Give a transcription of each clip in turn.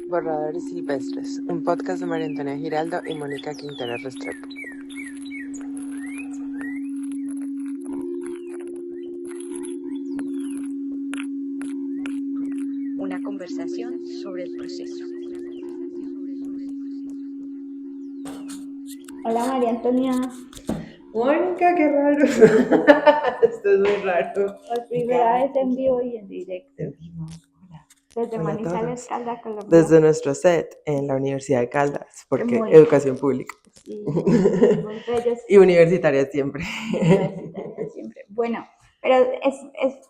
Borradores Silvestres, un podcast de María Antonia Giraldo y Mónica Quintero Restrepo. Una conversación sobre el proceso. Hola María Antonia. Mónica, qué raro. Esto es muy raro. Por primera vez en vivo y en directo. Desde Hola a Manizales, todos. Caldas, Colombia. Desde nuestro set en la Universidad de Caldas, porque Muy educación pública. Sí, muy bellos. Y universitaria siempre. Universitaria siempre. Bueno, pero es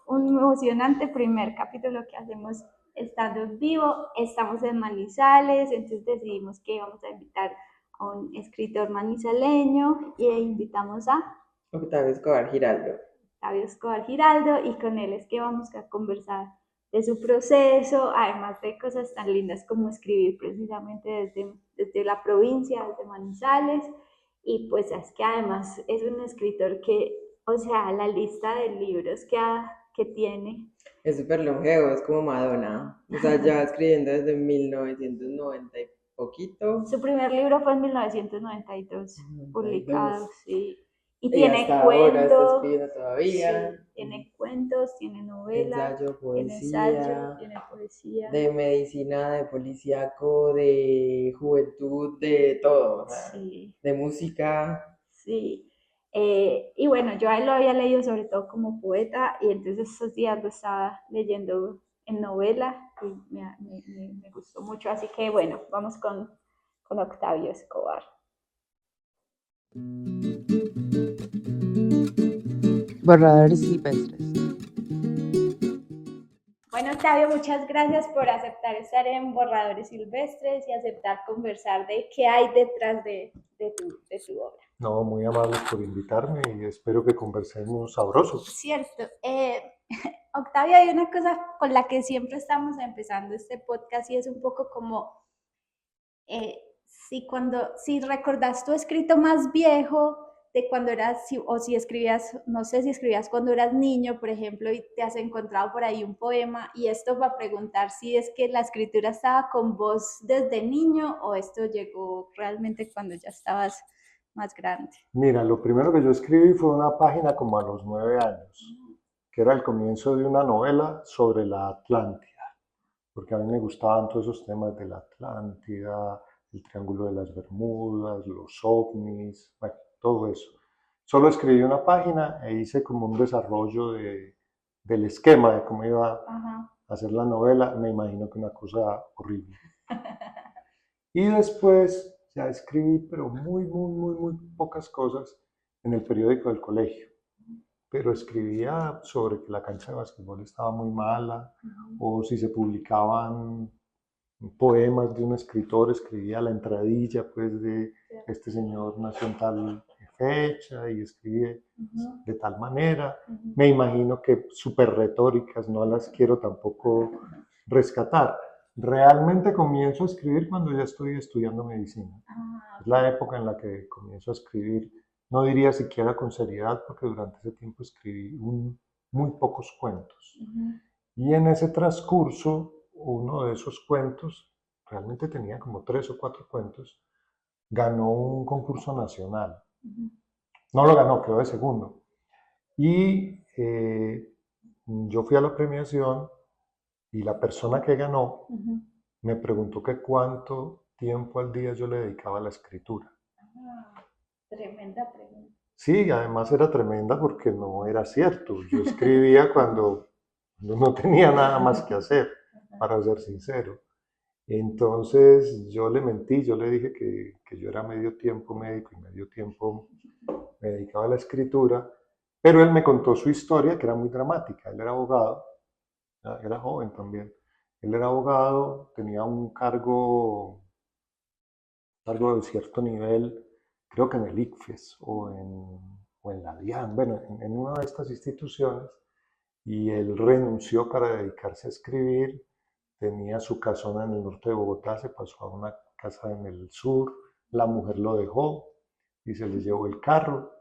un emocionante primer capítulo que hacemos estando en vivo. Estamos en Manizales, entonces decidimos que íbamos a invitar a un escritor manizaleño y invitamos a Octavio Escobar Giraldo. Octavio Escobar Giraldo, y con él es que vamos a conversar de su proceso, además de cosas tan lindas como escribir precisamente desde la provincia, desde Manizales, y pues es que además es un escritor que, o sea, la lista de libros que tiene. Es súper longevo, es como Madonna. O sea, ya escribiendo desde 1990 y poquito. Su primer libro fue en 1992, publicado, sí. Y tiene hasta ahora está cuentos, escribiendo todavía. sí, tiene cuentos, tiene novela, Ensayo, tiene ensayo, poesía, tiene poesía. de medicina, de policíaco, de juventud, de todo, o sea, Sí, de música. sí. Y bueno, yo a él lo había leído sobre todo como poeta, y entonces esos días lo estaba leyendo en novela y me gustó mucho. Así que bueno, vamos con Octavio Escobar. Borradores Silvestres. Bueno, Octavio, muchas gracias por aceptar estar en Borradores Silvestres y aceptar conversar de qué hay detrás de tu obra. No, muy amables por invitarme y espero que conversemos sabroso. Cierto. Octavio, hay una cosa con la que siempre estamos empezando este podcast y es un poco como si recordás tu escrito más viejo de cuando eras, o si escribías, no sé si escribías cuando eras niño, por ejemplo, y te has encontrado por ahí un poema, y esto va a preguntar si es que la escritura estaba con vos desde niño o esto llegó realmente cuando ya estabas más grande. Mira, lo primero que yo escribí fue una página como a los 9 años, que era el comienzo de una novela sobre la Atlántida, porque a mí me gustaban todos esos temas de la Atlántida, el Triángulo de las Bermudas, los ovnis, bueno, todo eso. Solo escribí una página e hice como un desarrollo del esquema de cómo iba a hacer la novela. Me imagino que una cosa horrible. Y después ya escribí, pero muy pocas cosas en el periódico del colegio. Pero escribía sobre que la cancha de básquetbol estaba muy mala, o si se publicaban poemas de un escritor, escribía la entradilla, pues, de este señor nació en tal fecha y escribe de tal manera. Me imagino que súper retóricas, no las quiero tampoco rescatar. Realmente comienzo a escribir cuando ya estoy estudiando medicina. Es la época en la que comienzo a escribir. No diría siquiera con seriedad, porque durante ese tiempo escribí muy pocos cuentos. Y en ese transcurso, uno de esos cuentos, realmente tenía como 3 o 4 cuentos, ganó un concurso nacional. No lo ganó, quedó de segundo. Y yo fui a la premiación y la persona que ganó me preguntó que cuánto tiempo al día yo le dedicaba a la escritura. Tremenda pregunta. Sí, además era tremenda porque no era cierto. Yo escribía cuando no tenía nada más que hacer, para ser sincero. Entonces yo le mentí, yo le dije que yo era medio tiempo médico y medio tiempo me dedicaba a la escritura, pero él me contó su historia, que era muy dramática. Él era abogado, era joven también. Él era abogado, tenía un cargo de cierto nivel, creo que en el ICFES o en la DIAN, bueno, en una de estas instituciones, y él renunció para dedicarse a escribir. Tenía su casona en el norte de Bogotá, se pasó a una casa en el sur, la mujer lo dejó y se le llevó el carro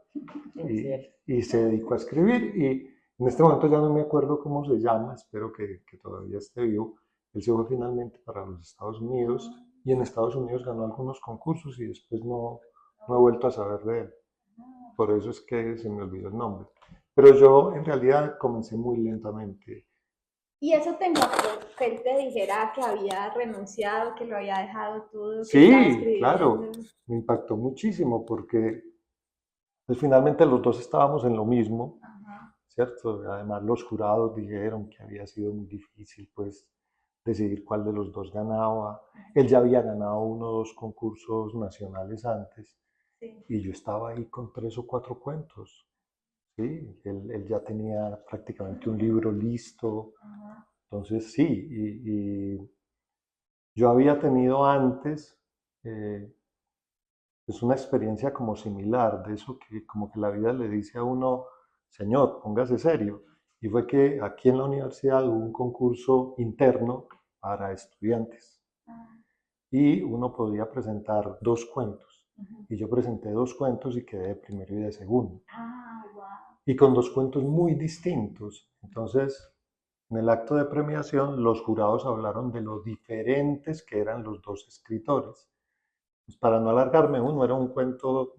y se dedicó a escribir. Y en este momento ya no me acuerdo cómo se llama, espero que todavía esté vivo, Él se fue finalmente para los Estados Unidos y en Estados Unidos ganó algunos concursos y después no he vuelto a saber de él. Por eso es que se me olvidó el nombre. Pero yo en realidad comencé muy lentamente. ¿Y eso te impactó que él te dijera que había renunciado, que lo había dejado todo, que estaba Sí, claro, escribiendo? me impactó muchísimo porque pues, finalmente los dos estábamos en lo mismo, Ajá, ¿cierto? Además los jurados dijeron que había sido muy difícil pues decidir cuál de los dos ganaba. Él ya había ganado uno o dos concursos nacionales antes sí. y yo estaba ahí con 3 o 4 cuentos. Sí, él ya tenía prácticamente un libro listo. Ajá, Entonces sí, y yo había tenido antes eh, pues una experiencia como similar, de eso que como que la vida le dice a uno, señor, póngase serio. Y fue que aquí en la universidad hubo un concurso interno para estudiantes ah, y uno podía presentar 2 cuentos. ujú. Y yo presenté 2 cuentos y quedé de primero y de segundo. Ah, wow. Y con 2 cuentos muy distintos. Entonces, en el acto de premiación, los jurados hablaron de lo diferentes que eran los dos escritores. Pues para no alargarme, uno era un cuento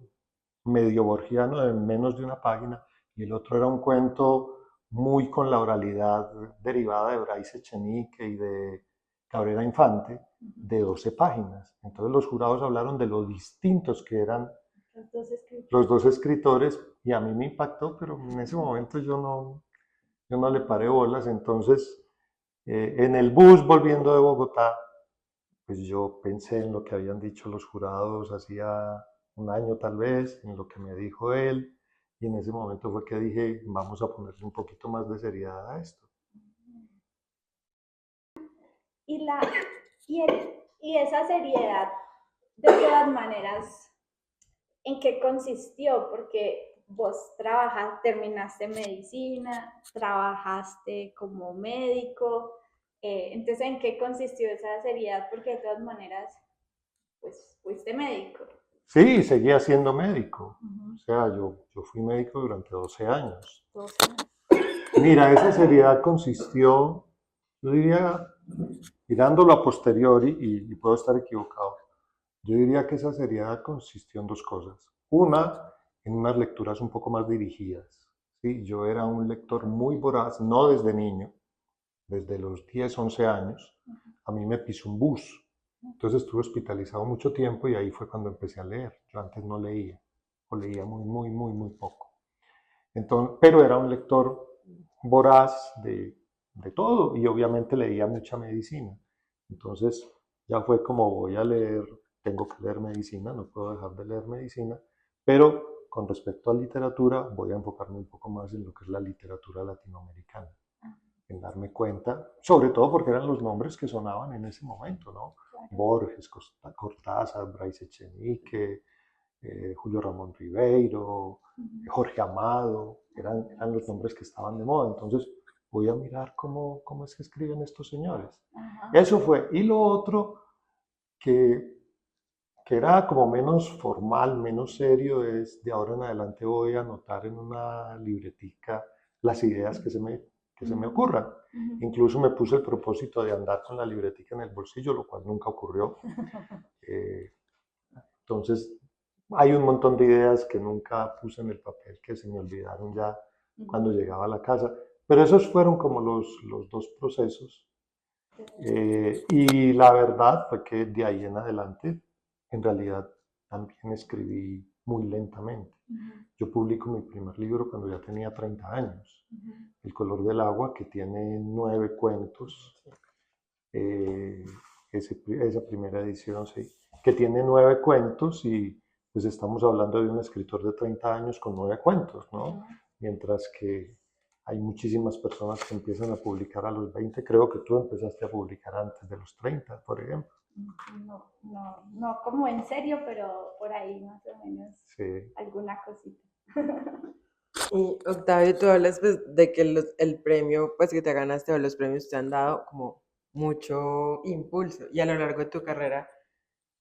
medio borgiano de menos de una página y el otro era un cuento muy con la oralidad derivada de Bryce Echenique y de Cabrera Infante de 12 páginas. Entonces los jurados hablaron de lo distintos que eran Los dos los escritores. dos escritores y a mí me impactó, pero en ese momento yo no le paré bolas. Entonces, en el bus volviendo de Bogotá, pues yo pensé en lo que habían dicho los jurados hacía un año tal vez, en lo que me dijo él, y en ese momento fue que dije, vamos a ponerle un poquito más de seriedad a esto. Y, la, y esa seriedad, de todas maneras, ¿en qué consistió? Porque vos terminaste medicina, trabajaste como médico, entonces ¿en qué consistió esa seriedad? Porque de todas maneras, pues fuiste médico. Sí, seguía siendo médico. O Ujú. sea, yo fui médico durante 12 años. 12 años. Mira, esa seriedad consistió, yo diría, mirándolo a posteriori, y puedo estar equivocado, yo diría que esa seriedad consistió en 2 cosas. Una, en unas lecturas un poco más dirigidas. ¿Sí? Yo era un lector muy voraz, no desde niño, desde los 10, 11 años. A mí me pisó un bus. Entonces estuve hospitalizado mucho tiempo y ahí fue cuando empecé a leer. Yo antes no leía, o leía muy, muy, muy, muy poco. Entonces, pero era un lector voraz de todo y obviamente leía mucha medicina. Entonces ya fue como voy a leer, tengo que leer medicina, no puedo dejar de leer medicina, pero con respecto a literatura voy a enfocarme un poco más en lo que es la literatura latinoamericana, en darme cuenta, sobre todo porque eran los nombres que sonaban en ese momento, ¿no? Borges, Cortázar, Bryce Echenique, Julio Ramón Ribeiro, Jorge Amado, eran los nombres que estaban de moda. Entonces voy a mirar cómo es que escriben estos señores. Ajá. Eso fue. Y lo otro que, que era como menos formal, menos serio, es de ahora en adelante voy a anotar en una libretica las ideas que se me ocurran. Incluso me puse el propósito de andar con la libretica en el bolsillo, lo cual nunca ocurrió. Eh, entonces, hay un montón de ideas que nunca puse en el papel, que se me olvidaron ya cuando llegaba a la casa. Pero esos fueron como los 2 procesos. Y la verdad fue que de ahí en adelante, en realidad, también escribí muy lentamente. Yo publico mi primer libro cuando ya tenía 30 años, El color del agua, que tiene 9 cuentos. eh, esa primera edición, sí, que tiene 9 cuentos y pues estamos hablando de un escritor de 30 años con 9 cuentos, ¿no? Mientras que hay muchísimas personas que empiezan a publicar a los 20, creo que tú empezaste a publicar antes de los 30, por ejemplo. No como en serio, pero por ahí más o menos Sí. alguna cosita. Y Octavio, tú hablas pues, de que el premio pues, que te ganaste o los premios te han dado como mucho impulso y a lo largo de tu carrera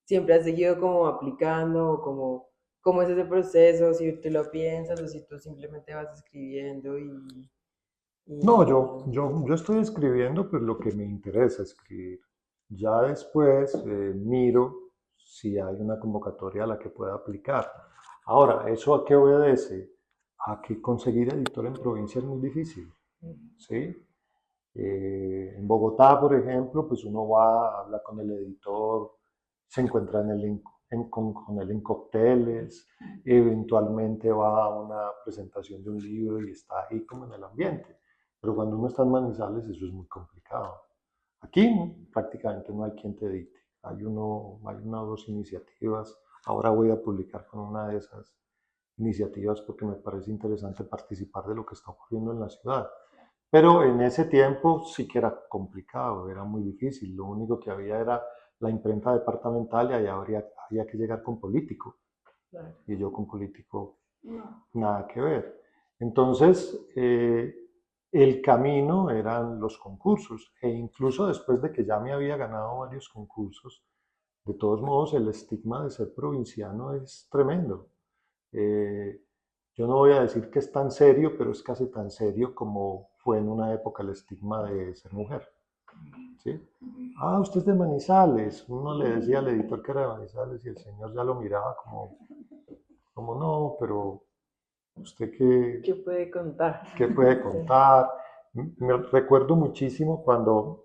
siempre has seguido como aplicando o como cómo es ese proceso, si tú lo piensas o si tú simplemente vas escribiendo No, Y yo estoy escribiendo pues lo que me interesa escribir. Ya después miro si hay una convocatoria a la que pueda aplicar. Ahora, ¿eso a qué obedece? A que conseguir editor en provincia es muy difícil, ¿sí? En Bogotá, por ejemplo, pues uno va, habla con el editor, se encuentra con él en cócteles, eventualmente va a una presentación de un libro y está ahí como en el ambiente. Pero cuando uno está en Manizales, eso es muy complicado. Aquí prácticamente no hay quien te edite. Hay una o dos iniciativas. Ahora voy a publicar con una de esas iniciativas porque me parece interesante participar de lo que está ocurriendo en la ciudad. Pero en ese tiempo sí que era complicado, era muy difícil. Lo único que había era la imprenta departamental y ahí había que llegar con político. claro. Y yo con político No. nada que ver. Entonces, el camino eran los concursos. E incluso después de que ya me había ganado varios concursos, de todos modos el estigma de ser provinciano es tremendo. Eh, yo no voy a decir que es tan serio, pero es casi tan serio como fue en una época el estigma de ser mujer. ¿Sí? Ah, usted es de Manizales. Uno le decía al editor que era de Manizales y el señor ya lo miraba como no, pero usted qué, ¿Qué puede contar? qué puede contar. Me recuerdo muchísimo cuando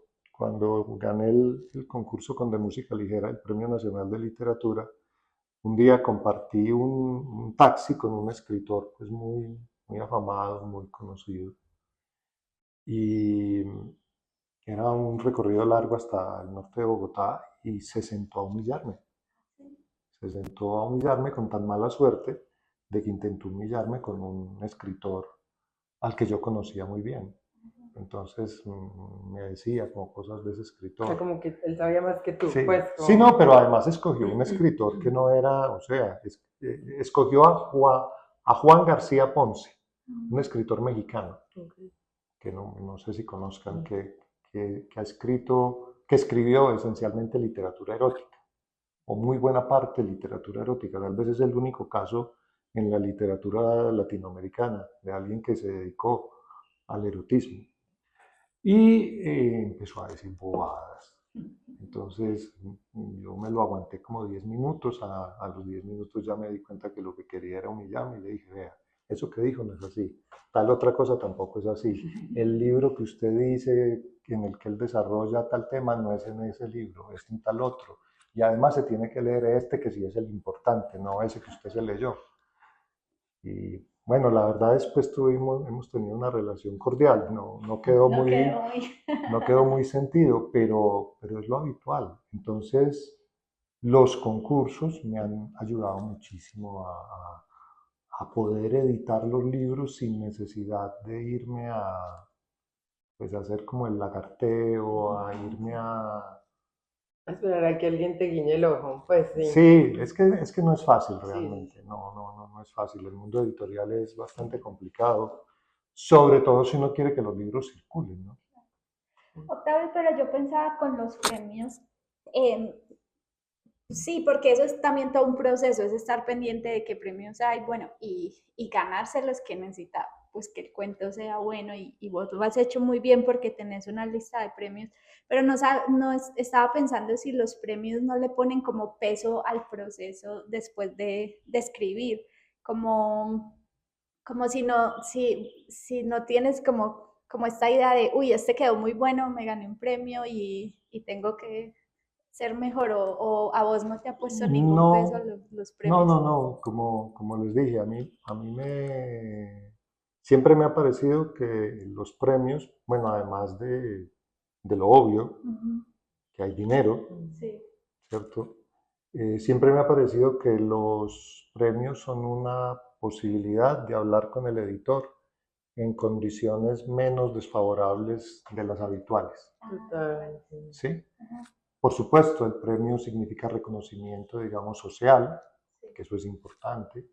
gané el concurso con De Música Ligera, el Premio Nacional de Literatura. Un día compartí un taxi con un escritor pues muy afamado, muy conocido. Y era un recorrido largo hasta el norte de Bogotá y se sentó a humillarme. Se sentó a humillarme con tan mala suerte de que intentó humillarme con un escritor al que yo conocía muy bien. Entonces me decía como cosas de ese O sea, escritor. como que él sabía más que tú, Sí, pues sí, no, como... pero además escogió un escritor que no era, o sea, escogió a Juan García Ponce, un escritor mexicano, Ok. que no sé si conozcan, que ha escrito, que escribió esencialmente literatura erótica, o muy buena parte literatura erótica. Tal vez es el único caso en la literatura latinoamericana de alguien que se dedicó al erotismo. Y empezó a decir bobadas. Entonces yo me lo aguanté como 10 minutos, a los 10 minutos ya me di cuenta que lo que quería era humillarme y le dije, vea, eso que dijo no es así, tal otra cosa tampoco es así. El libro que usted dice en el que él desarrolla tal tema no es en ese libro, es en tal otro. Y además se tiene que leer este que sí es el importante, no ese que usted se leyó. Y bueno, la verdad después hemos tenido una relación cordial, no quedó No muy, quedó muy. no quedó muy sentido, pero es lo habitual. Entonces, los concursos me han ayudado muchísimo a poder editar los libros sin necesidad de irme pues, a hacer como el lagarteo, a irme a... Esperar a que alguien te guiñe el ojo, pues sí. Sí, es que no es fácil Sí, realmente, no es fácil. El mundo editorial es bastante complicado, sobre todo si uno quiere que los libros circulen, ¿no? Octavio, pero yo pensaba con los premios, em, sí, porque eso es también todo un proceso, es estar pendiente de qué premios hay, bueno, y ganárselos que necesita, pues que el cuento sea bueno y vos lo has hecho muy bien porque tenés una lista de premios, pero estaba pensando si los premios no le ponen como peso al proceso después de escribir, como, como si no tienes como esta idea de, uy, este quedó muy bueno, me gané un premio y tengo que ser mejor o a vos no te ha puesto ningún peso No, los no, premios. no, no, como les dije, a mí siempre me ha parecido que los premios, bueno, además de lo obvio, Ujú. que hay dinero, Sí. ¿cierto? Siempre me ha parecido que los premios son una posibilidad de hablar con el editor en condiciones menos desfavorables de las habituales, total. Sí. ¿sí? Ajá. Por supuesto, el premio significa reconocimiento, digamos, social, que eso es importante.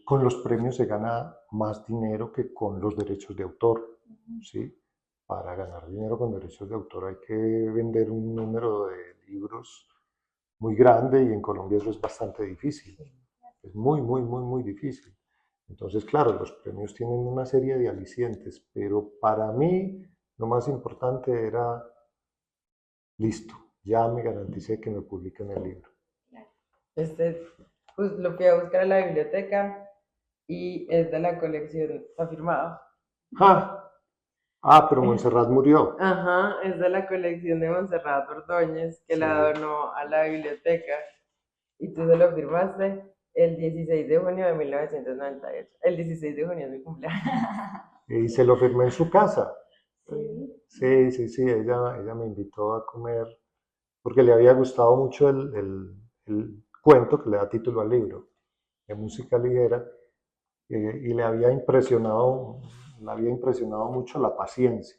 Con los premios se gana más dinero que con los derechos de autor, ¿sí? Para ganar dinero con derechos de autor hay que vender un número de libros muy grande y en Colombia eso es bastante difícil. Es muy difícil. Entonces, claro, los premios tienen una serie de alicientes, pero para mí lo más importante era, listo, ya me garanticé que me publiquen el libro. Este, pues lo fui a buscar a la biblioteca y es de la colección, está firmado. ¡Ja! Ah, pero Montserrat murió. Ajá, es de la colección de Montserrat Ordóñez que la Sí. donó a la biblioteca y tú se lo firmaste el 16 de junio de 1998. El 16 de junio es mi cumpleaños. Y se lo firmé en su casa. Sí. Sí, ella me invitó a comer porque le había gustado mucho el cuento que le da título al libro, de música ligera, y le había impresionado mucho la paciencia,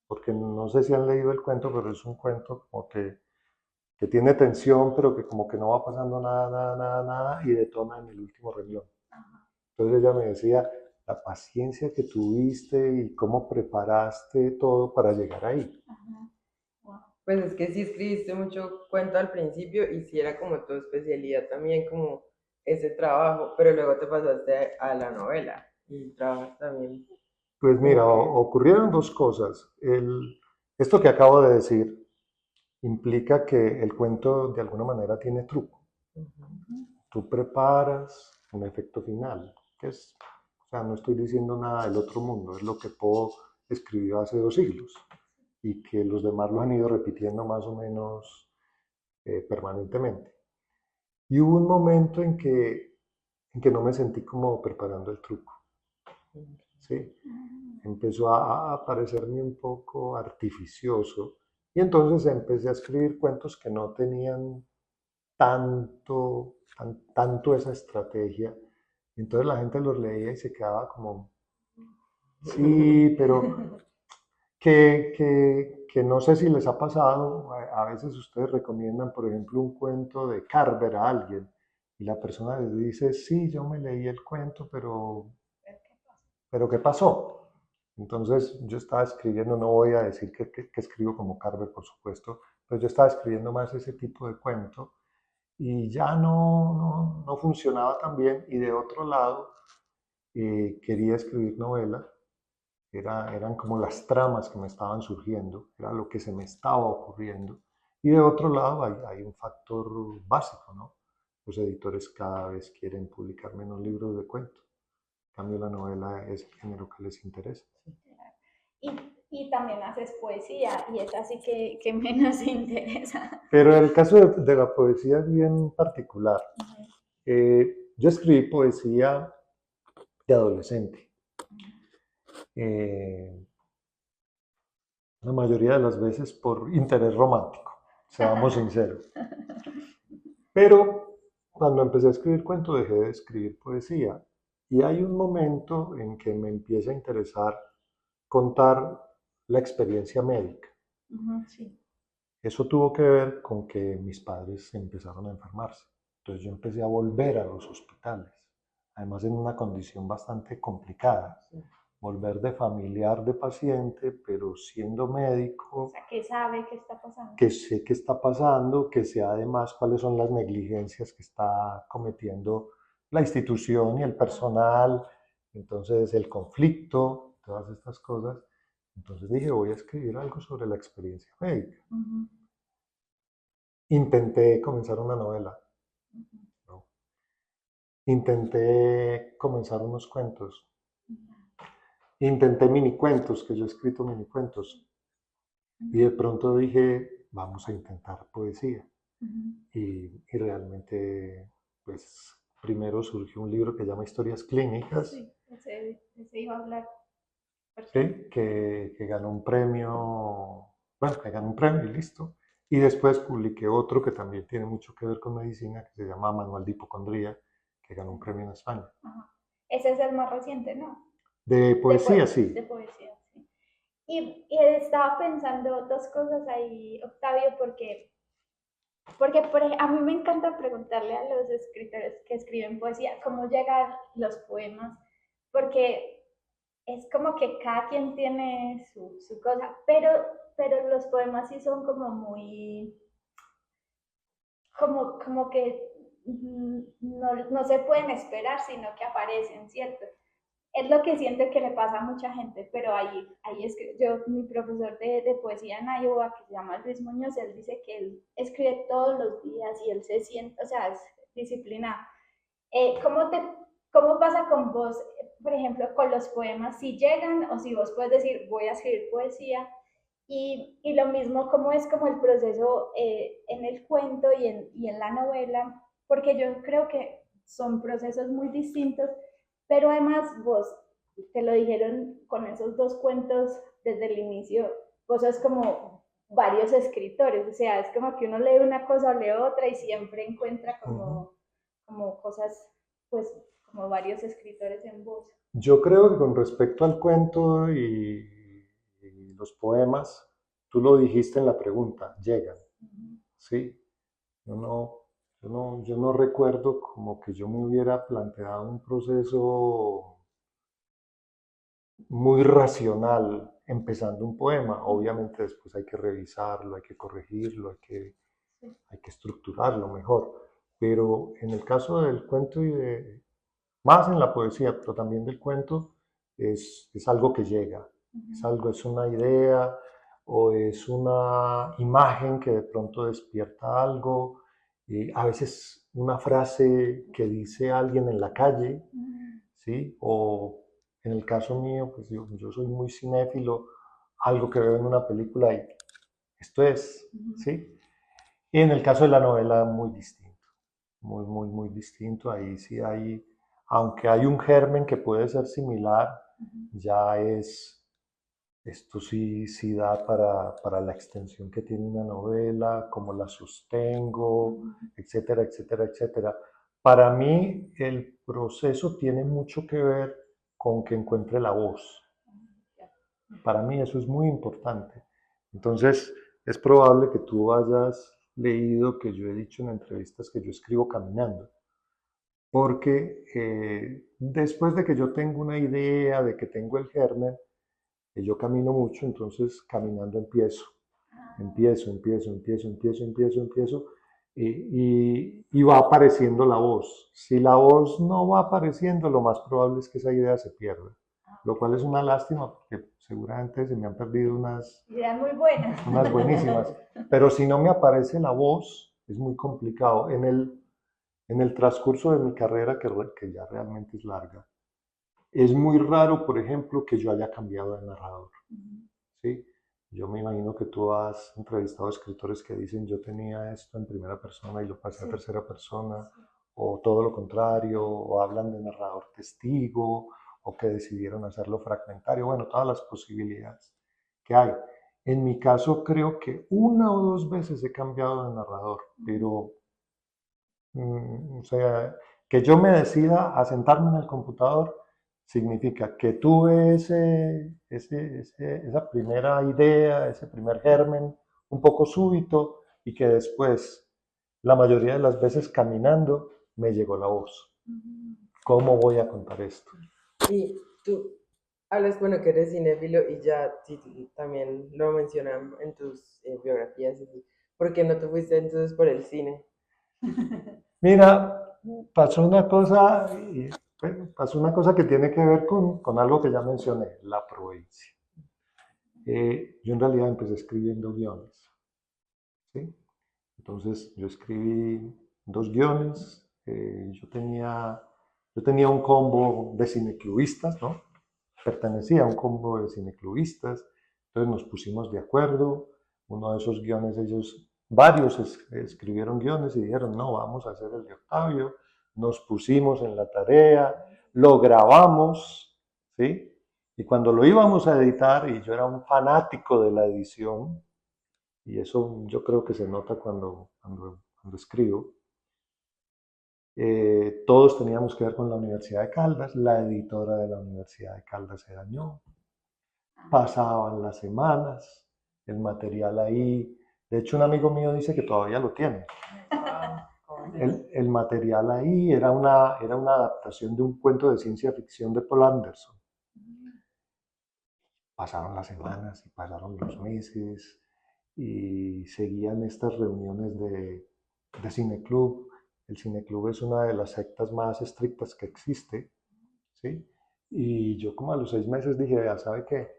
porque no sé si han leído el cuento, pero es un cuento como que tiene tensión, pero que como que no va pasando nada, y detona en el último renglón. Entonces ella me decía la paciencia que tuviste y cómo preparaste todo para llegar ahí. Ajá. Wow. Pues es que sí escribiste mucho cuento al principio y sí era como tu especialidad también, como ese trabajo, pero luego te pasaste a la novela y trabajas también Pues mira, como que... ocurrieron dos cosas. Esto que acabo de decir implica que el cuento de alguna manera tiene truco. Tú preparas un efecto final, que es, o sea, no estoy diciendo nada del otro mundo, es lo que Poe escribió hace 2 siglos y que los demás lo han ido repitiendo más o menos permanentemente. Y hubo un momento en que no me sentí como preparando el truco, ¿sí? Empezó a parecerme un poco artificioso y entonces empecé a escribir cuentos que no tenían tanto esa estrategia. Entonces la gente los leía y se quedaba como, sí, pero que no sé si les ha pasado, a veces ustedes recomiendan, por ejemplo, un cuento de Carver a alguien y la persona les dice, sí, yo me leí el cuento, pero ¿qué pasó? Entonces yo estaba escribiendo, no voy a decir que escribo como Carver, por supuesto, pero yo estaba escribiendo más ese tipo de cuento y ya no funcionaba tan bien. Y de otro lado, quería escribir novela, eran como las tramas que me estaban surgiendo, era lo que se me estaba ocurriendo. Y de otro lado hay un factor básico, ¿no? Los editores cada vez quieren publicar menos libros de cuento. En cambio, la novela es el género que les interesa. Y, y también haces poesía, y es así que menos interesa. Pero el caso de la poesía es bien particular. Yo escribí poesía de adolescente. Eh, la mayoría de las veces por interés romántico, seamos sinceros. Pero cuando empecé a escribir cuentos dejé de escribir poesía. Y hay un momento en que me empieza a interesar contar la experiencia médica. Sí. Eso tuvo que ver con que mis padres empezaron a enfermarse. Entonces yo empecé a volver a los hospitales, además en una condición bastante complicada. Volver de familiar de paciente, pero siendo médico, O sea, que sabe qué está pasando. que sé qué está pasando, que sé además cuáles son las negligencias que está cometiendo la institución y el personal, entonces el conflicto, todas estas cosas. Entonces dije, voy a escribir algo sobre la experiencia médica. Intenté comenzar una novela, ¿no? Intenté comenzar unos cuentos, intenté minicuentos, que yo he escrito minicuentos, y de pronto dije, vamos a intentar poesía. Y realmente, pues, primero surgió un libro que se llama Historias Clínicas, Sí, ese iba a hablar. ¿sí? Que ganó un premio, bueno, que ganó un premio y listo. Y después publiqué otro que también tiene mucho que ver con medicina, que se llama Manual de Hipocondría, que ganó un premio en España. Ajá. Ese es el más reciente, ¿no? De poesía, De sí. poesía, sí. Y estaba pensando dos cosas ahí, Octavio, porque a mí me encanta preguntarle a los escritores que escriben poesía cómo llegan los poemas, porque es como que cada quien tiene su cosa, pero los poemas sí son como muy, como que no se pueden esperar, sino que aparecen, ¿cierto? Es lo que siento que le pasa a mucha gente, pero ahí es que mi profesor de poesía en Iowa, que se llama Luis Muñoz, él dice que él escribe todos los días y él se siente, o sea, es disciplinado. ¿Cómo cómo pasa con vos, por ejemplo, con los poemas? Si llegan o si vos puedes decir, voy a escribir poesía, y lo mismo, cómo es como el proceso en el cuento y en la novela, porque yo creo que son procesos muy distintos, pero además vos, te lo dijeron con esos dos cuentos desde el inicio, vos sos como varios escritores, o sea, es como que uno lee una cosa o lee otra y siempre encuentra como cosas, pues, como varios escritores en vos. Yo creo que con respecto al cuento y los poemas, tú lo dijiste en la pregunta, llegan, ¿sí? Yo no, yo no recuerdo como que yo me hubiera planteado un proceso muy racional empezando un poema. Obviamente después hay que revisarlo, hay que corregirlo, hay que estructurarlo mejor. Pero en el caso del cuento más en la poesía, pero también del cuento, es algo que llega. Es algo, es una idea o es una imagen que de pronto despierta algo. Y a veces una frase que dice alguien en la calle, ¿sí? O en el caso mío, pues yo soy muy cinéfilo, algo que veo en una película y esto es, ¿sí? Y en el caso de la novela, muy distinto, muy distinto. Ahí sí hay, aunque hay un germen que puede ser similar, ya esto sí da para la extensión que tiene una novela, cómo la sostengo, etcétera, etcétera, etcétera. Para mí el proceso tiene mucho que ver con que encuentre la voz. Para mí eso es muy importante. Entonces, es probable que tú hayas leído que yo he dicho en entrevistas que yo escribo caminando, porque después de que yo tengo una idea, de que tengo el germen, yo camino mucho, entonces caminando empiezo, y va apareciendo la voz. Si la voz no va apareciendo, lo más probable es que esa idea se pierda, lo cual es una lástima porque seguramente se me han perdido Ideas muy buenas. unas buenísimas, pero si no me aparece la voz, es muy complicado. En el transcurso de mi carrera, que ya realmente es larga, es muy raro, por ejemplo, que yo haya cambiado de narrador. ¿Sí? Yo me imagino que tú has entrevistado a escritores que dicen yo tenía esto en primera persona y lo pasé a tercera persona, o todo lo contrario, o hablan de narrador testigo, o que decidieron hacerlo fragmentario, bueno, todas las posibilidades que hay. En mi caso creo que una o dos veces he cambiado de narrador, pero o sea, que yo me decida a sentarme en el computador significa que tuve esa primera idea, ese primer germen un poco súbito y que después, la mayoría de las veces caminando, me llegó la voz. ¿Cómo voy a contar esto? Y tú hablas, bueno, que eres cinéfilo y ya sí, también lo mencionan en tus biografías. ¿Por qué no te fuiste entonces por el cine? Mira, pasó una cosa, bueno, pasó una cosa que tiene que ver con algo que ya mencioné, la provincia. Yo en realidad empecé escribiendo guiones, ¿sí? Entonces yo escribí dos guiones, yo tenía un combo de cineclubistas, ¿no? Pertenecía a un combo de cineclubistas, entonces nos pusimos de acuerdo, uno de esos guiones varios escribieron guiones y dijeron, no, vamos a hacer el de Octavio, nos pusimos en la tarea, lo grabamos, ¿sí? Y cuando lo íbamos a editar, y yo era un fanático de la edición, y eso yo creo que se nota cuando escribo, todos teníamos que ver con la Universidad de Caldas, la editora de la Universidad de Caldas se dañó, pasaban las semanas, el material ahí, de hecho un amigo mío dice que todavía lo tiene. El material ahí era una adaptación de un cuento de ciencia ficción de Paul Anderson. Pasaron las semanas y pasaron los meses y seguían estas reuniones de cineclub el cineclub es una de las sectas más estrictas que existe, ¿sí? Y yo como a los 6 meses dije, vea, ¿sabe qué?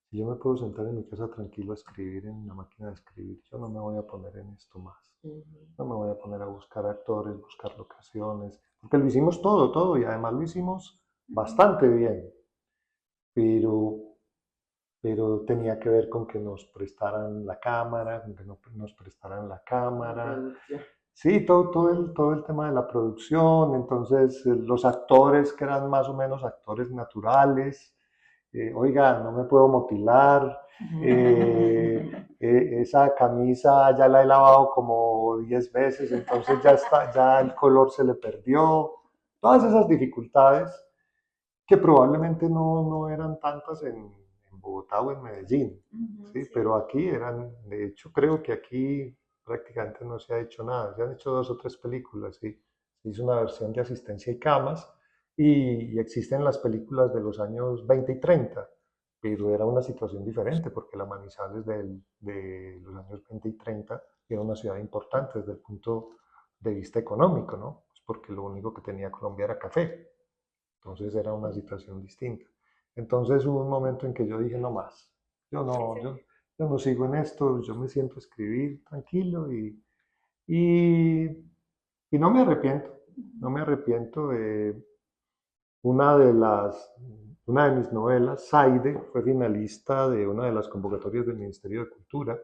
Si yo me puedo sentar en mi casa tranquilo a escribir en la máquina de escribir, yo no me voy a poner en esto más. No me voy a poner a buscar actores, buscar locaciones, porque lo hicimos todo, y además lo hicimos bastante bien, pero, pero tenía que ver con que nos prestaran la cámara, con que nos prestaran la cámara. Producción. Sí, todo el tema de la producción, entonces los actores que eran más o menos actores naturales, oiga, no me puedo motilar, esa camisa ya la he lavado como 10 veces, entonces ya está, ya el color se le perdió, todas esas dificultades que probablemente no eran tantas en Bogotá o en Medellín, ¿sí? Sí. Pero aquí eran, de hecho creo que aquí prácticamente no se ha hecho nada, se han hecho 2 o 3 películas, ¿sí? Se hizo una versión de Asistencia y Camas y existen las películas de los años 20 y 30, pero era una situación diferente porque la Manizales de los años 20 y 30 era una ciudad importante desde el punto de vista económico, ¿no? Pues porque lo único que tenía Colombia era café. Entonces era una situación distinta. Entonces hubo un momento en que yo dije, no más, yo no sigo en esto, yo me siento a escribir tranquilo y, y no me arrepiento, no me arrepiento. Una de una de mis novelas, Saide, fue finalista de una de las convocatorias del Ministerio de Cultura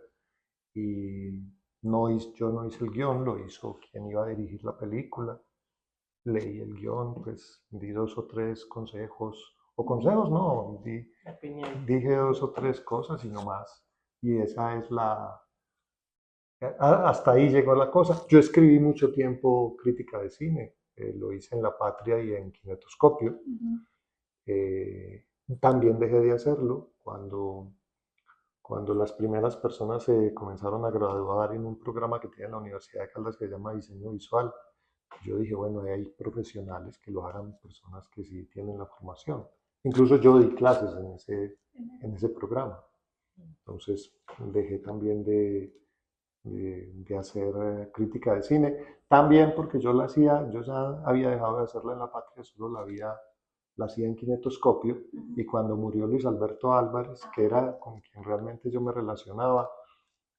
y yo no hice el guión, lo hizo quien iba a dirigir la película. Leí el guión, pues di 2 o 3 consejos, o consejos no, Opinión. dije 2 o 3 cosas y no más. Y esa es hasta ahí llegó la cosa. Yo escribí mucho tiempo crítica de cine, lo hice en La Patria y en Kinetoscopio. Eh, También dejé de hacerlo cuando las primeras personas se comenzaron a graduar en un programa que tiene la Universidad de Caldas que se llama Diseño Visual. Yo dije, bueno, hay profesionales que lo hagan, personas que sí tienen la formación. Incluso yo di clases en ese programa. Entonces dejé también de hacer crítica de cine. También porque yo ya había dejado de hacerla en La Patria, solo la hacía en Kinetoscopio. Y cuando murió Luis Alberto Álvarez, que era con quien realmente yo me relacionaba,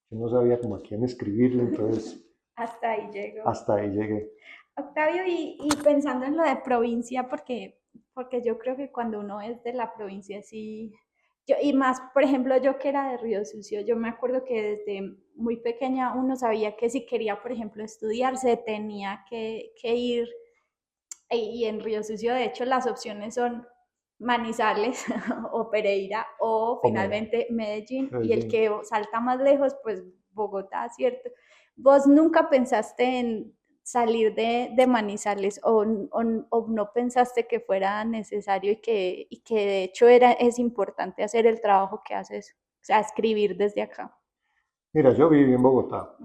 yo no sabía como a quién escribirle, entonces Hasta ahí llegó. hasta ahí llegué. Octavio, y pensando en lo de provincia, porque yo creo que cuando uno es de la provincia, sí, y más, por ejemplo, yo que era de Río Sucio, yo me acuerdo que desde muy pequeña uno sabía que si quería, por ejemplo, estudiar, se tenía que ir, y en Río Sucio, de hecho, las opciones son Manizales o Pereira o O finalmente Medellín, y el Medellín. que salta más lejos, pues Bogotá, ¿cierto? ¿Vos nunca pensaste en salir de Manizales o no pensaste que fuera necesario y que de hecho es importante hacer el trabajo que haces, o sea, escribir desde acá? Mira, yo viví en Bogotá.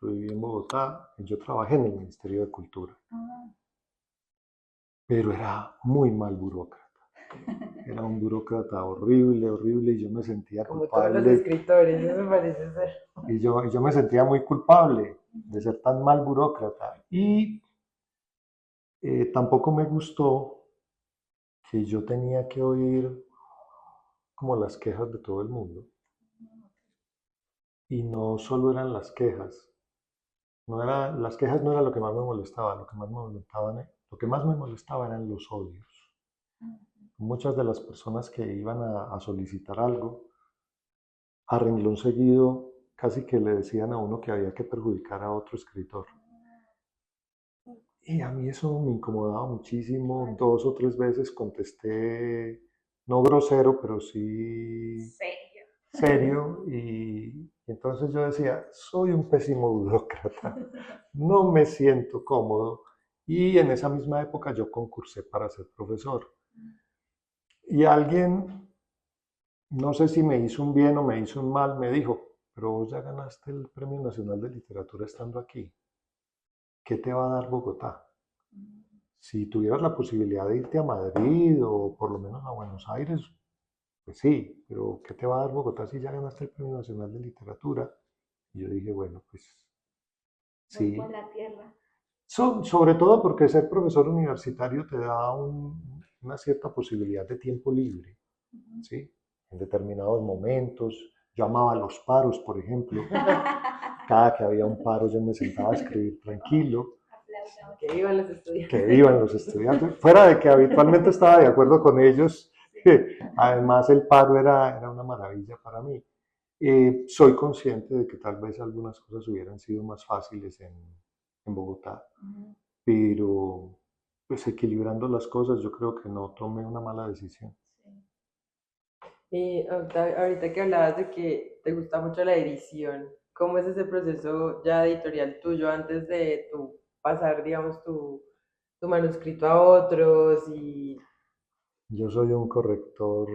Yo viví en Bogotá y yo trabajé en el Ministerio de Cultura, Ah, pero era muy mal burócrata. Era un burócrata horrible, horrible, y yo me sentía Como todos los culpable. escritores, eso parece ser. Y yo me sentía muy culpable de ser tan mal burócrata. Y tampoco me gustó que yo tenía que oír como las quejas de todo el mundo. Y no solo eran las quejas, las quejas no era lo que más me molestaba, lo que más me molestaba eran los odios. Muchas de las personas que iban a solicitar algo, a renglón seguido, casi que le decían a uno que había que perjudicar a otro escritor. Y a mí eso me incomodaba muchísimo. 2 o 3 veces contesté, no grosero, pero sí serio. serio. Y entonces yo decía, soy un pésimo burócrata, no me siento cómodo. Y en esa misma época yo concursé para ser profesor. Y alguien, no sé si me hizo un bien o me hizo un mal, me dijo, pero vos ya ganaste el Premio Nacional de Literatura estando aquí. ¿Qué te va a dar Bogotá? Si tuvieras la posibilidad de irte a Madrid o por lo menos a Buenos Aires, pues sí, pero ¿qué te va a dar Bogotá si ya ganaste el Premio Nacional de Literatura? Y yo dije, bueno, pues Vuelvo a sí, la tierra. Sobre todo porque ser profesor universitario te da una cierta posibilidad de tiempo libre, ¿sí? En determinados momentos. Yo amaba los paros, por ejemplo. Cada que había un paro yo me sentaba a escribir tranquilo. Que vivan los estudiantes. Que vivan los estudiantes. Fuera de que habitualmente estaba de acuerdo con ellos, además el paro era una maravilla para mí. Soy consciente de que tal vez algunas cosas hubieran sido más fáciles en Bogotá, pero pues equilibrando las cosas yo creo que no tomé una mala decisión. Y Octavio, ahorita que hablabas de que te gusta mucho la edición, ¿cómo es ese proceso ya editorial tuyo antes de tu pasar, digamos, tu manuscrito a otros? Y Yo soy un corrector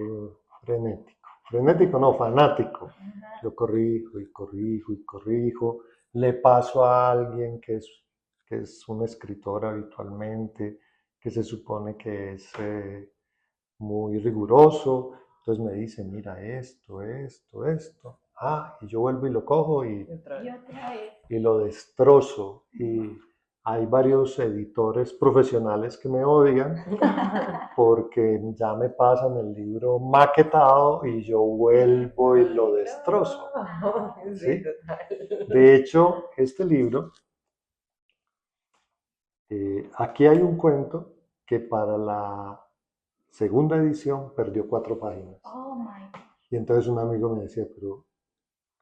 frenético. Frenético no, fanático. Yo corrijo y corrijo y corrijo. Le paso a alguien que es un escritor habitualmente, que se supone que es muy riguroso. Entonces me dice, mira esto, esto, esto. Ah, y yo vuelvo y lo cojo otra vez. y lo destrozo. Y hay varios editores profesionales que me odian porque ya me pasan el libro maquetado y yo vuelvo y lo destrozo. Sí, ¿Sí? total. De hecho, este libro, aquí hay un cuento que para la segunda edición perdió 4 páginas. Oh my God. Y entonces un amigo me decía, pero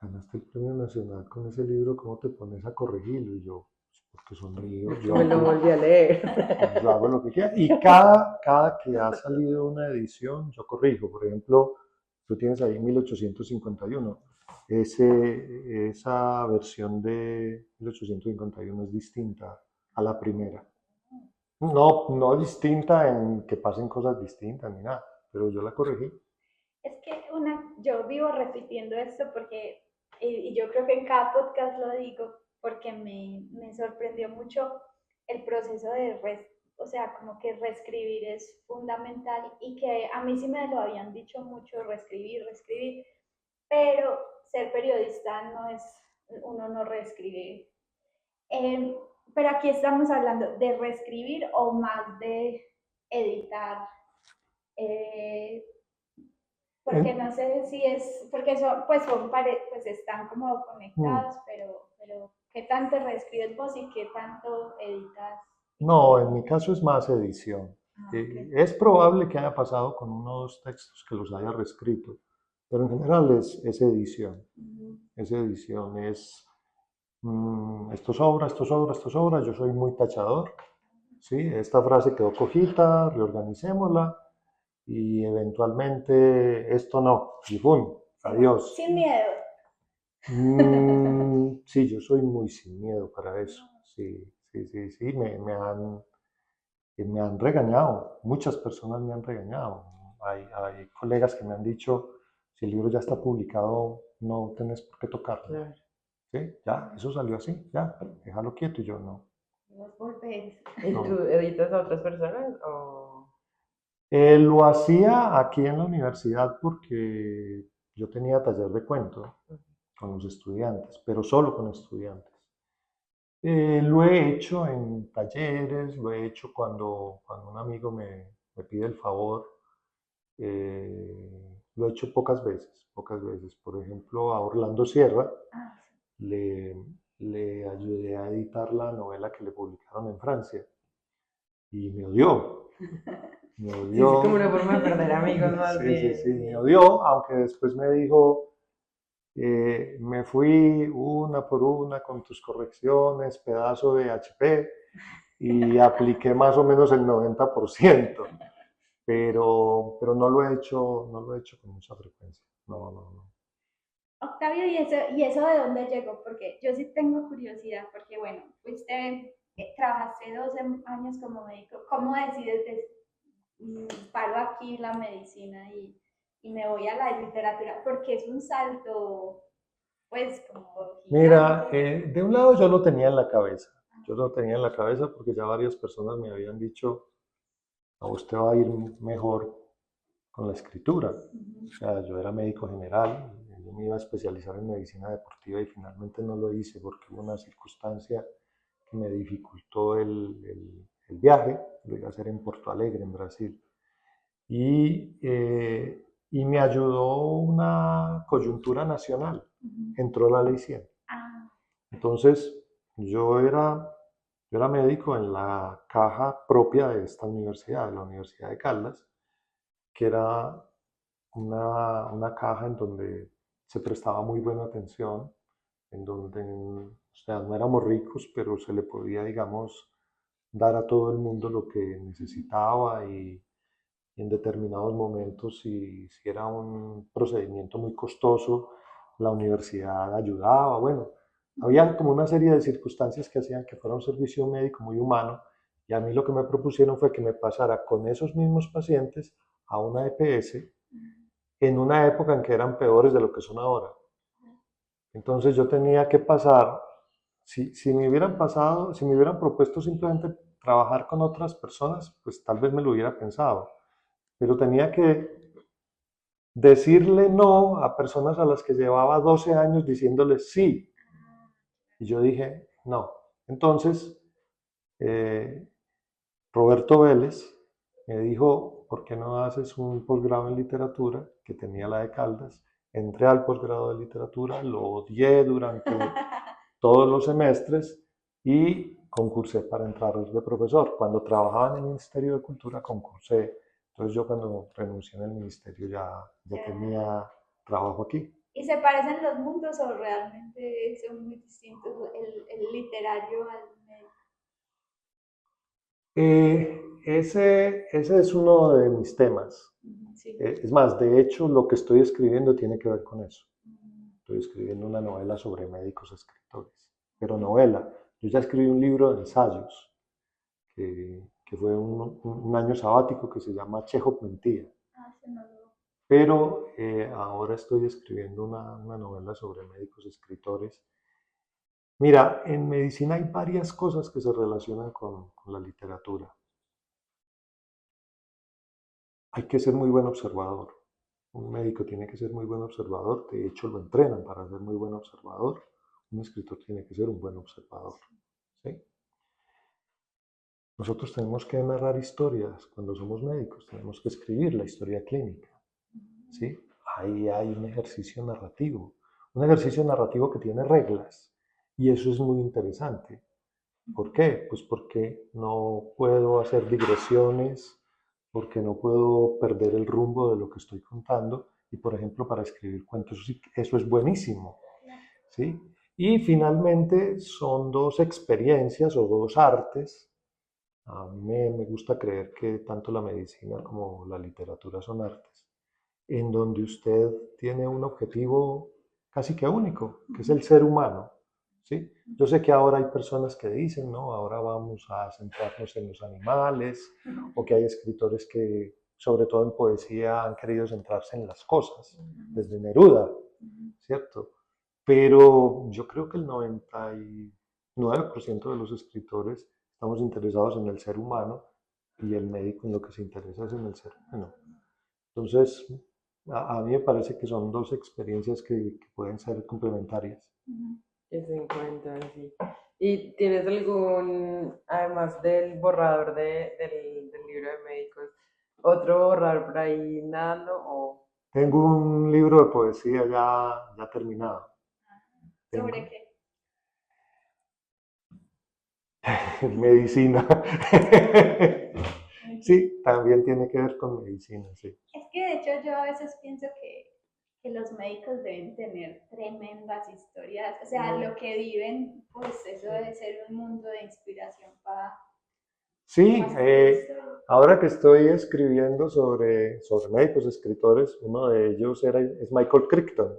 ganaste el premio nacional con ese libro, ¿cómo te pones a corregirlo? Y yo, "Pues porque son míos, yo Me lo hago, volví a leer. yo hago lo que quiera". Y cada que ha salido una edición, yo corrijo. Por ejemplo, tú tienes ahí 1851. Esa versión de 1851 es distinta a la primera. No, no distinta en que pasen cosas distintas ni nada, pero yo la corregí. Es que yo vivo repitiendo esto porque, y yo creo que en cada podcast lo digo, porque me sorprendió mucho el proceso o sea, como que reescribir es fundamental y que a mí sí me lo habían dicho mucho, reescribir, reescribir, pero ser periodista no es, uno no reescribe. Eh, pero aquí estamos hablando de reescribir o más de editar. Eh, Porque En- no sé si es, porque pues están como mm, conectados, pero ¿qué tanto reescribes vos y qué tanto editas? No, en mi caso es más edición. Ah, ok. Es probable que haya pasado con uno o dos textos que los haya reescrito, pero en general es edición. Ujú. Es edición, esto sobra, esto sobra, esto sobra. Yo soy muy tachador, ¿sí? Esta frase quedó cojita, reorganicémosla y eventualmente esto no, y ¡pum! Adiós. Sin miedo. Sí, yo soy muy sin miedo para eso. Sí, sí, sí, sí. Me han regañado. Muchas personas me han regañado. Hay colegas que me han dicho, si el libro ya está publicado, no tenés por qué tocarlo. Claro. ¿Sí? Ya, eso salió así, ya, déjalo quieto y yo no. Vos volvés. ¿Y No. tú editas a otras personas o...? Lo hacía aquí en la universidad porque yo tenía taller de cuento con los estudiantes, pero solo con estudiantes. Lo he hecho en talleres, lo he hecho cuando un amigo me pide el favor. Lo he hecho pocas veces, pocas veces. Por ejemplo, a Orlando Sierra Ah, le, le ayudé a editar la novela que le publicaron en Francia y me odió, me Sí, es como odió. una forma de perder amigos más Sí, sí, bien. sí, me odió, aunque después me dijo, me fui una por una con tus correcciones, pedazo de HP, y apliqué más o menos el 90%, pero no lo he hecho con mucha frecuencia. No, no, no. Octavio, ¿y eso de dónde llegó? Porque yo sí tengo curiosidad, porque bueno, trabajaste 12 años como médico. ¿Cómo decides paro aquí la medicina y me voy a la literatura? Porque es un salto, pues, como Mira, gigante. de un lado yo lo tenía en la cabeza. Yo lo tenía en la cabeza porque ya varias personas me habían dicho, a usted va a ir mejor con la escritura. O sea, yo era médico general, yo me iba a especializar en medicina deportiva y finalmente no lo hice porque hubo una circunstancia que me dificultó el viaje, lo iba a hacer en Porto Alegre, en Brasil. Y me ayudó una coyuntura nacional, entró la ley 100. Entonces, yo era médico en la caja propia de esta universidad, de la Universidad de Caldas, que era una caja en donde se prestaba muy buena atención, en donde, o sea, no éramos ricos, pero se le podía, digamos, dar a todo el mundo lo que necesitaba y en determinados momentos, si era un procedimiento muy costoso, la universidad ayudaba. Bueno, había como una serie de circunstancias que hacían que fuera un servicio médico muy humano y a mí lo que me propusieron fue que me pasara con esos mismos pacientes a una EPS en una época en que eran peores de lo que son ahora. Entonces yo tenía que pasar, si me hubieran pasado, si me hubieran propuesto simplemente trabajar con otras personas, pues tal vez me lo hubiera pensado, pero tenía que decirle no a personas a las que llevaba 12 años diciéndoles sí. Y yo dije, no. Entonces, eh, Roberto Vélez me dijo, ¿por qué no haces un posgrado en literatura? Que tenía la de Caldas. Entré al posgrado de literatura, lo odié durante todos los semestres y concursé para entrar de profesor. Cuando trabajaba en el Ministerio de Cultura, concursé. Entonces yo cuando renuncié en el ministerio ya tenía trabajo aquí. ¿Y se parecen los mundos o realmente son muy distintos el literario al médico? Ese es uno de mis temas. Sí. Es más, de hecho, lo que estoy escribiendo tiene que ver con eso. Estoy escribiendo una novela sobre médicos escritores, pero novela. Yo ya escribí un libro de ensayos, que fue un año sabático que se llama Chekhov Mentía. Pero ahora estoy escribiendo una novela sobre médicos escritores. Mira, en medicina hay varias cosas que se relacionan con la literatura. Hay que ser muy buen observador. Un médico tiene que ser muy buen observador, de hecho lo entrenan para ser muy buen observador. Un escritor tiene que ser un buen observador. ¿Sí? Nosotros tenemos que narrar historias cuando somos médicos, tenemos que escribir la historia clínica. ¿Sí? Ahí hay un ejercicio narrativo que tiene reglas y eso es muy interesante. ¿Por qué? Pues porque no puedo hacer digresiones, porque no puedo perder el rumbo de lo que estoy contando y, por ejemplo, para escribir cuentos, eso es buenísimo. ¿Sí? Y finalmente son dos experiencias o dos artes. A mí me gusta creer que tanto la medicina como la literatura son artes, en donde usted tiene un objetivo casi que único, que es el ser humano. ¿Sí? Yo sé que ahora hay personas que dicen, no, ahora vamos a centrarnos en los animales, o que hay escritores que, sobre todo en poesía, han querido centrarse en las cosas, desde Neruda, ¿cierto? Pero yo creo que el 99% de los escritores estamos interesados en el ser humano y el médico en lo que se interesa es en el ser humano. Entonces, a mí me parece que son dos experiencias que pueden ser complementarias. Que se encuentran, sí. ¿Y tienes algún, además del borrador del libro de médicos, otro borrador por ahí nadando o Tengo un libro de poesía ya terminado. ¿Sobre qué? Medicina. Sí, también tiene que ver con medicina, sí. Es que de hecho yo a veces pienso que los médicos deben tener tremendas historias, o sea, lo que viven, pues eso debe ser un mundo de inspiración para... Sí, ahora que estoy escribiendo sobre médicos escritores, uno de ellos es Michael Crichton,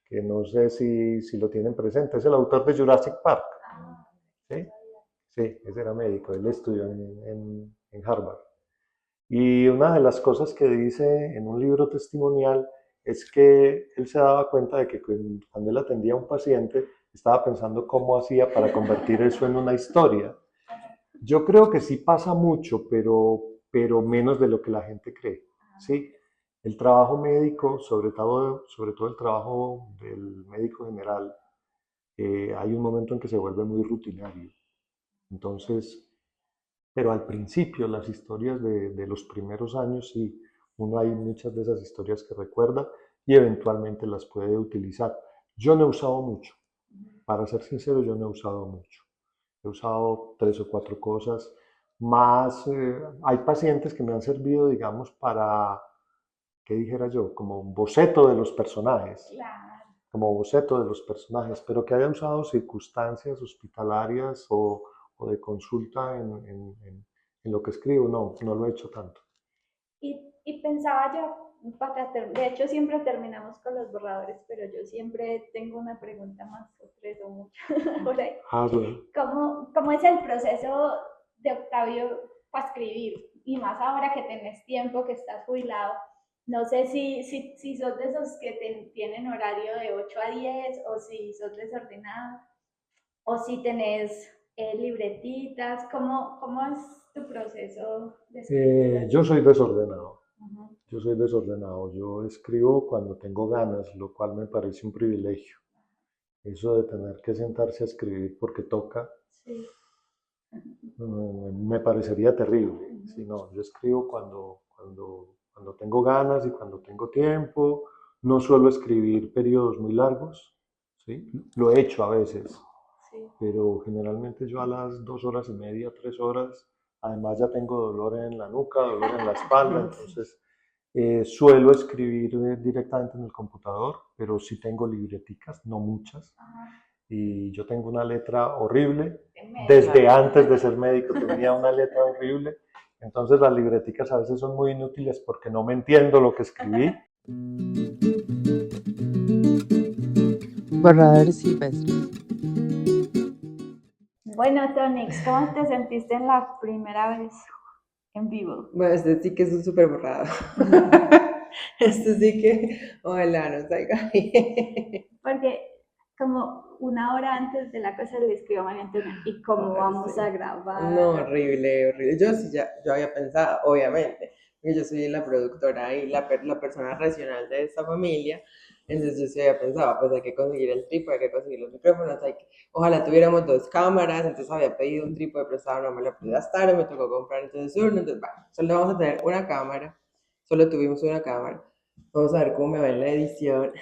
que no sé si lo tienen presente, es el autor de Jurassic Park. ¿Sí? Sí, ese era médico, él estudió en Harvard. Y una de las cosas que dice en un libro testimonial es que él se daba cuenta de que cuando él atendía a un paciente, estaba pensando cómo hacía para convertir eso en una historia. Yo creo que sí pasa mucho, pero menos de lo que la gente cree. ¿Sí? El trabajo médico, sobre todo el trabajo del médico general, hay un momento en que se vuelve muy rutinario. Entonces, pero al principio las historias de los primeros años, sí, uno hay muchas de esas historias que recuerda y eventualmente las puede utilizar. Yo no he usado mucho, para ser sincero, yo no he usado mucho. He usado 3 o 4 cosas. Más, hay pacientes que me han servido, digamos, para, ¿qué dijera yo? Como un boceto de los personajes, Claro. como boceto de los personajes, pero que haya usado circunstancias hospitalarias o de consulta en lo que escribo, no, no lo he hecho tanto. Y pensaba yo, de hecho siempre terminamos con los borradores, pero yo siempre tengo una pregunta más, o tres o muchas por ahí. Hazlo. ¿Cómo es el proceso de Octavio para escribir? Y más ahora que tenés tiempo, que estás jubilado, no sé si sos de esos que tienen horario de 8 a 10 o si sos desordenado o si tenés libretitas, ¿cómo es tu proceso de escritura? Yo soy desordenado. Ujú. Yo soy desordenado. Yo escribo cuando tengo ganas, lo cual me parece un privilegio. Eso de tener que sentarse a escribir porque toca, Sí. me parecería terrible. Si no, yo escribo cuando tengo ganas y cuando tengo tiempo. No suelo escribir periodos muy largos, ¿sí? Lo he hecho a veces, Sí. pero generalmente yo a las 2 horas y media, 3 horas, además ya tengo dolor en la nuca, dolor en la espalda, entonces suelo escribir directamente en el computador, pero sí tengo libreticas, no muchas. Ajá. Y yo tengo una letra horrible. En medio. Desde antes de ser médico tenía una letra horrible. Entonces las libreticas a veces son muy inútiles porque no me entiendo lo que escribí. Borradores silvestres. Bueno, Tonix, ¿cómo te sentiste en la primera vez en vivo? Bueno, este sí que es un súper borrado. Esto sí que ojalá no salga bien. Porque como una hora antes de la cosa le escribo a María Antonia, ¿y cómo Ay, vamos sí. a No, grabar? horrible, horrible. Yo sí ya, yo había pensado, obviamente, porque yo soy la productora y la persona racional de esta familia, entonces yo sí había pensado, pues hay que conseguir el trípode, hay que conseguir los micrófonos, ojalá tuviéramos 2 cámaras, entonces había pedido un trípode prestado, no me lo pude gastar, me tocó comprar entonces uno, entonces, bueno, solo vamos a tener una cámara, solo tuvimos una cámara, vamos a ver cómo me va en la edición.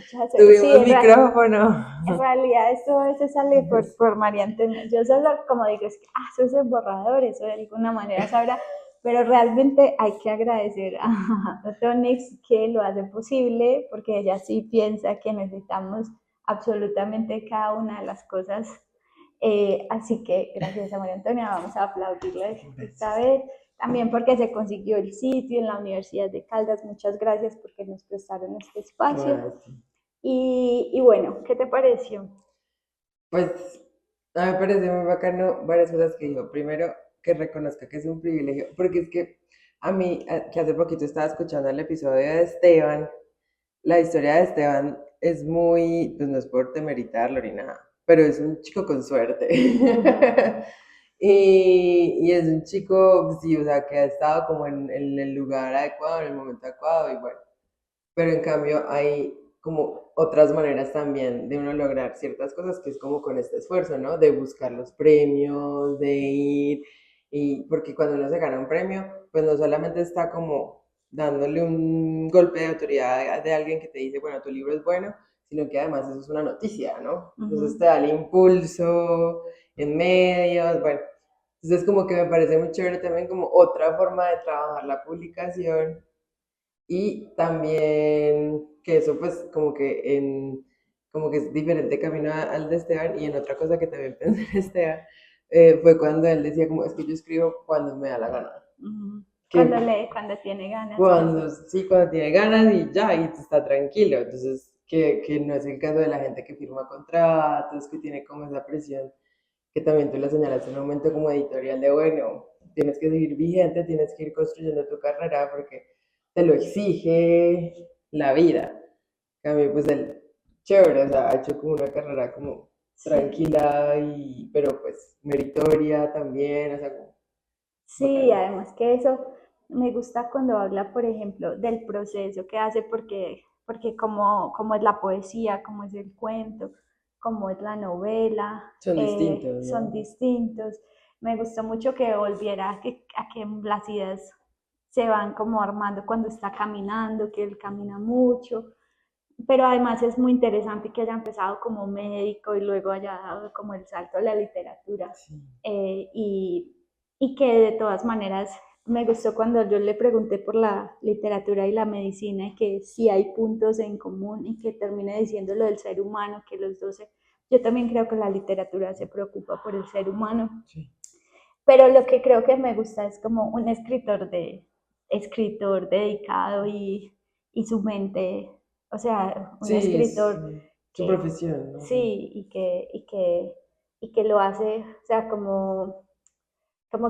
Sí, Tuvimos micrófono. en realidad esto a veces sale por María Antonia. Yo solo como digo, es que eso es el borrador, eso de alguna manera sabrá, pero realmente hay que agradecer a Tonix que lo hace posible, porque ella sí piensa que necesitamos absolutamente cada una de las cosas. Así que gracias a María Antonia, vamos a aplaudirle esta vez. También porque se consiguió el sitio en la Universidad de Caldas. Muchas gracias porque nos prestaron este espacio. Ay, sí. Y bueno, ¿qué te pareció? Pues a mí me parece muy bacano varias cosas que dijo. Primero, que reconozca que es un privilegio, porque es que a mí, que hace poquito estaba escuchando el episodio de Esteban, la historia de Esteban es muy, pues no es por temeritarlo ni nada, pero es un chico con suerte. Y es un chico, sí, o sea, que ha estado como en el lugar adecuado, en el momento adecuado, y bueno. Pero en cambio hay como otras maneras también de uno lograr ciertas cosas, que es como con este esfuerzo, ¿no? De buscar los premios, de ir, y porque cuando uno se gana un premio, pues no solamente está como dándole un golpe de autoridad de alguien que te dice, bueno, tu libro es bueno, sino que además eso es una noticia, ¿no? Entonces te da el impulso en medios, bueno. Entonces como que me parece muy chévere también como otra forma de trabajar la publicación y también que eso pues como que es diferente camino al de Esteban y en otra cosa que también pensé en Esteban fue cuando él decía como es que yo escribo cuando me da la gana. Que Cuando tiene ganas. cuando, sí, cuando tiene ganas y ya, y está tranquilo. Entonces, que no es el caso de la gente que firma contratos, que tiene como esa presión, que también tú le señalas en un momento como editorial de, bueno, tienes que seguir vigente, tienes que ir construyendo tu carrera porque te lo exige la vida. A mí, pues, el chévere, o sea, ha hecho como una carrera como tranquila, y, pero pues meritoria también, o sea, como Sí, bacano. además que eso me gusta cuando habla, por ejemplo, del proceso que hace porque como es la poesía, como es el cuento, cómo es la novela. Son distintos, Son ¿no? distintos. Me gustó mucho que volviera a que las ideas se van como armando cuando está caminando, que él camina mucho, pero además es muy interesante que haya empezado como médico y luego haya dado como el salto a la literatura. Sí. Y que de todas maneras me gustó cuando yo le pregunté por la literatura y la medicina y que sí hay puntos en común y que termine diciendo lo del ser humano, que los dos yo también creo que la literatura se preocupa por el ser humano. Sí. Pero lo que creo que me gusta es como un escritor dedicado y su mente, o sea, un Sí, es escritor su que profesión, ¿no? sí, y que lo hace, o sea, como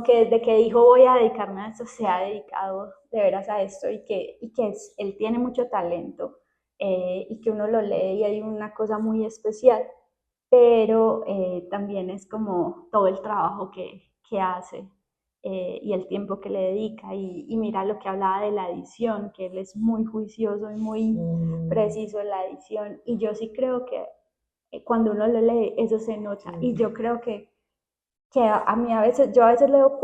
que desde que dijo voy a dedicarme a esto, se ha dedicado de veras a esto y que él tiene mucho talento y que uno lo lee y hay una cosa muy especial, pero también es como todo el trabajo que hace y el tiempo que le dedica y mira lo que hablaba de la edición, que él es muy juicioso y muy preciso en la edición y yo sí creo que cuando uno lo lee eso se nota Sí. y yo creo que a mí a veces, yo a veces leo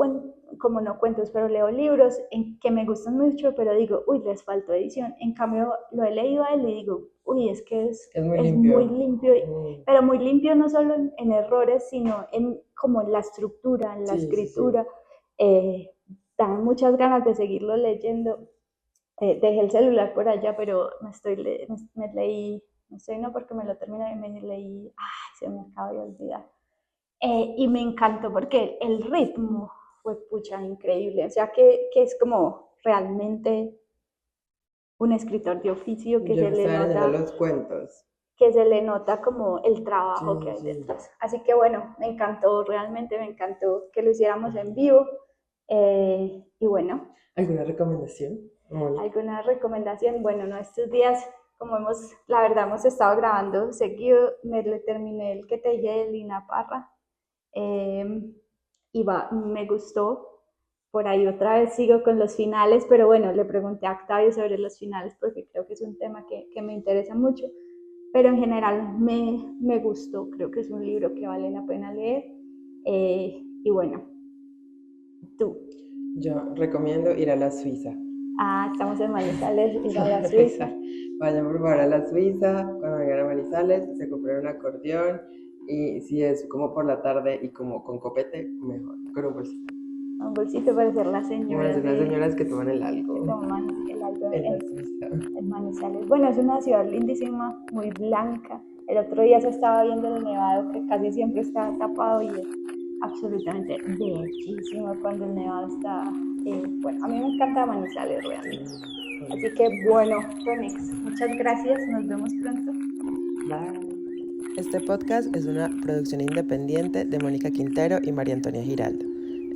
como no cuentos, pero leo libros en que me gustan mucho, pero digo, uy, les faltó edición. En cambio, lo he leído a él y digo, uy, es que Es muy es limpio. muy limpio, pero muy limpio no solo en errores, sino en como en la estructura, en la Sí, sí, sí. escritura. Dan muchas ganas de seguirlo leyendo. Dejé el celular por allá, pero me leí, no sé, no porque me lo terminé, me leí, ay, se me acaba de olvidar. Y me encantó porque el ritmo fue pucha increíble, o sea que es como realmente un escritor de oficio Yo estaba leyendo los cuentos. que se le nota como el Sí, trabajo que hay sí. detrás. Así que bueno, me encantó, realmente me encantó que lo hiciéramos en vivo. Y bueno, ¿Alguna recomendación, Mónica? ¿alguna recomendación? Bueno, no, estos días, como la verdad hemos estado grabando seguido, me le terminé el que te dije de Lina Parra. Y me gustó. Por ahí otra vez sigo con los finales, pero bueno, le pregunté a Octavio sobre los finales porque creo que es un tema que me interesa mucho. Pero en general me gustó, creo que es un libro que vale la pena leer. Y bueno, tú. Yo recomiendo ir a la Suiza. Estamos en Manizales, ir a la Suiza. Vayan por favor a la Suiza, cuando vengan a Manizales, se compren un acordeón y si es como por la tarde y como con copete, mejor, con un bolsito. Un bolsito para hacer las Como señoras las de, señoras que toman el que algo toman el algo en la Suiza. en Manizales. Bueno, es una ciudad lindísima, muy blanca. El otro día se estaba viendo el nevado que casi siempre está tapado y es absolutamente bellísimo cuando el nevado está. Bueno, a mí me encanta Manizales realmente. Así que bueno, Tonix, muchas gracias. Nos vemos pronto. Bye. Este podcast es una producción independiente de Mónica Quintero y María Antonia Giraldo.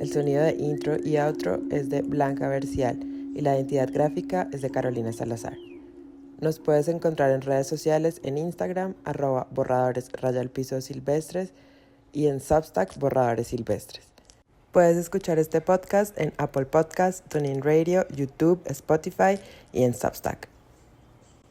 El sonido de intro y outro es de Blanca Versial y la identidad gráfica es de Carolina Salazar. Nos puedes encontrar en redes sociales en Instagram, @borradores_silvestres y en Substack Borradores Silvestres. Puedes escuchar este podcast en Apple Podcasts, TuneIn Radio, YouTube, Spotify y en Substack.